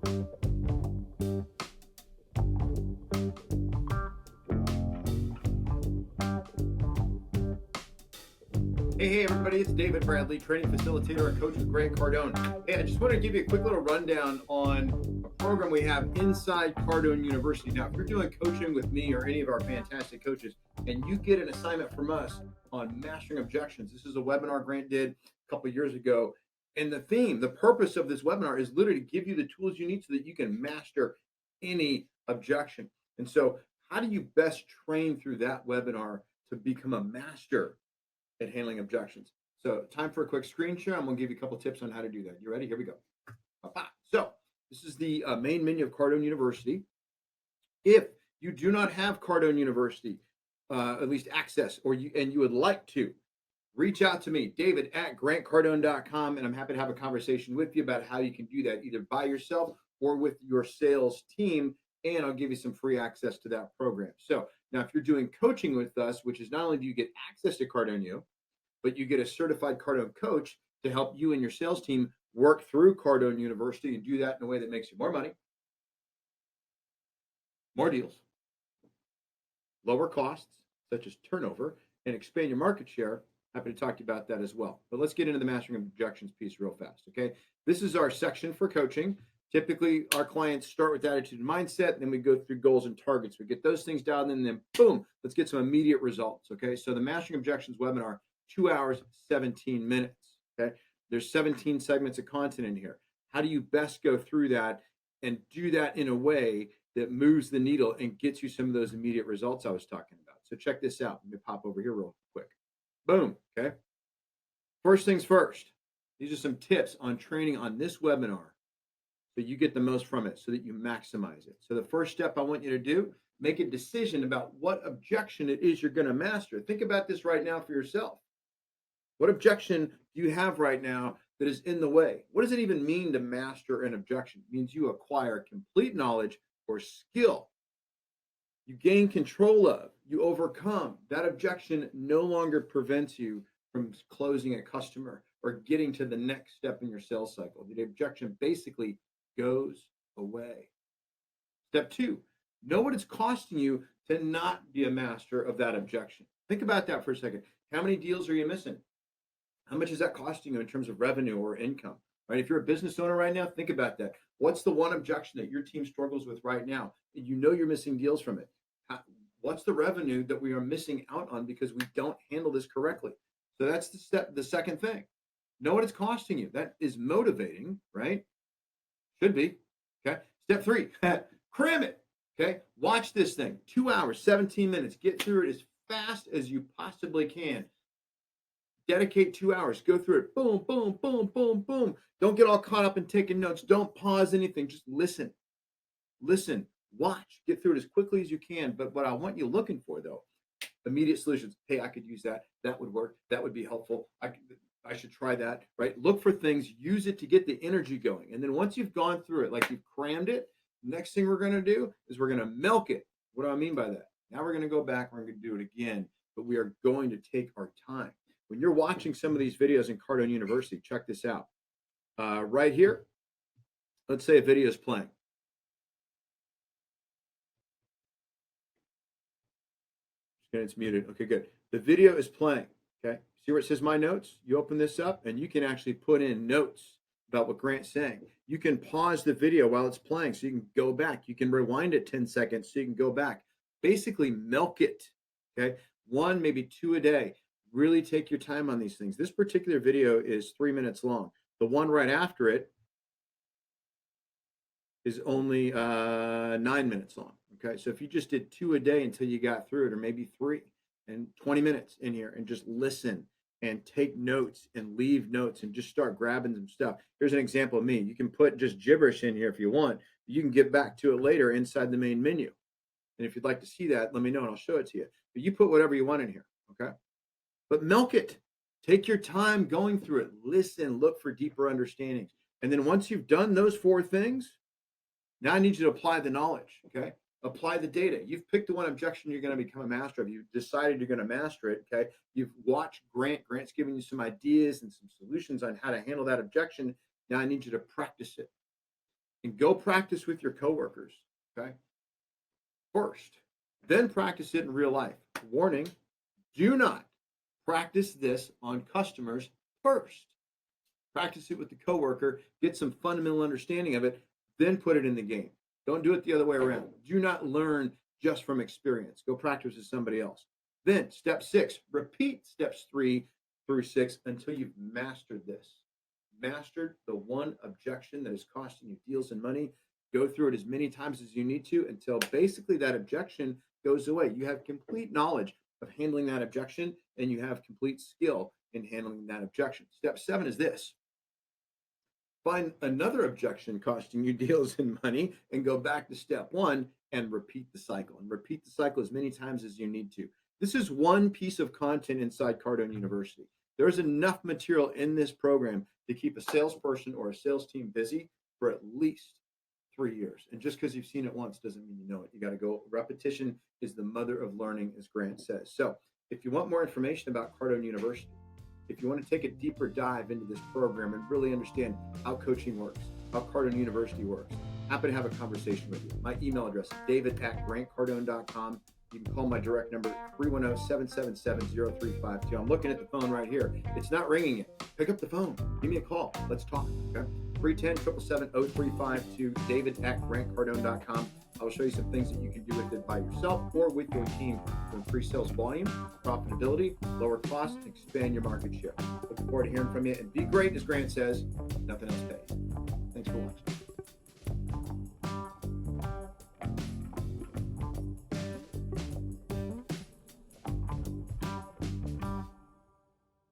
Hey, everybody, it's David Bradley, training facilitator and coach with Grant Cardone. Hey, I just want to give you a quick little rundown on a program we have inside Cardone University. Now, if you're doing coaching with me or any of our fantastic coaches, and you get an assignment from us on mastering objections, this is a webinar Grant did a couple of years ago. And the purpose of this webinar is literally to give you the tools you need so that you can master any objection. And so how do you best train through that webinar to become a master at handling objections? So time for a quick screen share. I'm going to give you a couple tips on how to do that. You ready? Here we go. So this is the main menu of Cardone University. If you do not have Cardone University, at least access, and you would like to, reach out to me, david@grantcardone.com, and I'm happy to have a conversation with you about how you can do that either by yourself or with your sales team, and I'll give you some free access to that program. So now if you're doing coaching with us, which is not only do you get access to Cardone U, but you get a certified Cardone coach to help you and your sales team work through Cardone University and do that in a way that makes you more money, more deals, lower costs, such as turnover, and expand your market share. Happy to talk to you about that as well. But let's get into the mastering objections piece real fast, okay? This is our section for coaching. Typically, our clients start with attitude and mindset, then we go through goals and targets. We get those things dialed in, and then boom, let's get some immediate results, okay? So the Mastering Objections webinar, 2 hours, 17 minutes, okay? There's 17 segments of content in here. How do you best go through that and do that in a way that moves the needle and gets you some of those immediate results I was talking about? So check this out. Let me pop over here real quick. Boom, okay? First things first, these are some tips on training on this webinar so you get the most from it, so that you maximize it. So the first step I want you to do, make a decision about what objection it is you're going to master. Think about this right now for yourself. What objection do you have right now that is in the way? What does it even mean to master an objection? It means you acquire complete knowledge or skill. You gain control of, you overcome. That objection no longer prevents you from closing a customer or getting to the next step in your sales cycle. The objection basically goes away. Step 2, know what it's costing you to not be a master of that objection. Think about that for a second. How many deals are you missing? How much is that costing you in terms of revenue or income? Right? If you're a business owner right now, think about that. What's the one objection that your team struggles with right now? And you know you're missing deals from it. What's the revenue that we are missing out on because we don't handle this correctly? So that's the second thing. Know what it's costing you. That is motivating, right? Should be. Okay. Step 3, cram it. Okay. Watch this thing. 2 hours, 17 minutes. Get through it as fast as you possibly can. Dedicate 2 hours. Go through it. Boom, boom, boom, boom, boom. Don't get all caught up in taking notes. Don't pause anything. Just listen. Listen. Watch. Get through it as quickly as you can. But what I want you looking for, though, immediate solutions. Hey, I could use that. That would work. That would be helpful. I should try that, right? Look for things, use it to get the energy going. And then once you've gone through it, like you've crammed it, next thing we're going to do is we're going to milk it. What do I mean by that? Now we're going to go back, we're going to do it again, but we are going to take our time. When you're watching some of these videos in Cardone University, check this out. Right here, let's say a video is playing. It's muted. Okay, good. The video is playing, okay? See where it says My Notes? You open this up, and you can actually put in notes about what Grant's saying. You can pause the video while it's playing so you can go back. You can rewind it 10 seconds so you can go back. Basically, milk it, okay? 1, maybe 2 a day. Really take your time on these things. This particular video is 3 minutes long. The one right after it is only 9 minutes long, okay? So if you just did 2 a day until you got through it, or maybe 3, and 20 minutes in here, and just listen and take notes and leave notes and just start grabbing some stuff. Here's an example of me. You can put just gibberish in here if you want. You can get back to it later inside the main menu. And if you'd like to see that, let me know and I'll show it to you. But you put whatever you want in here, okay? But milk it. Take your time going through it. Listen, look for deeper understandings. And then once you've done those 4 things, now I need you to apply the knowledge, okay? Apply the data. You've picked the one objection you're going to become a master of. You've decided you're going to master it, okay? You've watched Grant. Grant's giving you some ideas and some solutions on how to handle that objection. Now I need you to practice it. and go practice with your coworkers, okay? First, then practice it in real life. Warning, do not practice this on customers first. Practice it with the coworker, get some fundamental understanding of it, then put it in the game. Don't do it the other way around. Do not learn just from experience. Go practice with somebody else. Then step 6, repeat steps 3 through 6 until you've mastered this. Mastered the one objection that is costing you deals and money. Go through it as many times as you need to until basically that objection goes away. You have complete knowledge of handling that objection, and you have complete skill in handling that objection. Step 7 is this. Find another objection costing you deals and money and go back to step 1 and repeat the cycle. And repeat the cycle as many times as you need to. This is one piece of content inside Cardone University. There's enough material in this program to keep a salesperson or a sales team busy for at least 3 years. And just because you've seen it once doesn't mean you know it. You got to go. Repetition is the mother of learning, as Grant says. So if you want more information about Cardone University, if you want to take a deeper dive into this program and really understand how coaching works, how Cardone University works, happy to have a conversation with you. My email address is david@grantcardone.com. You can call my direct number, 310-777-0352. I'm looking at the phone right here. It's not ringing yet. Pick up the phone. Give me a call. Let's talk. Okay? 310-777-0352, david@grantcardone.com. I will show you some things that you can do with it by yourself or with your team to increase sales volume, profitability, lower costs, and expand your market share. Looking forward to hearing from you. And be great, as Grant says, nothing else pays. Thanks for watching.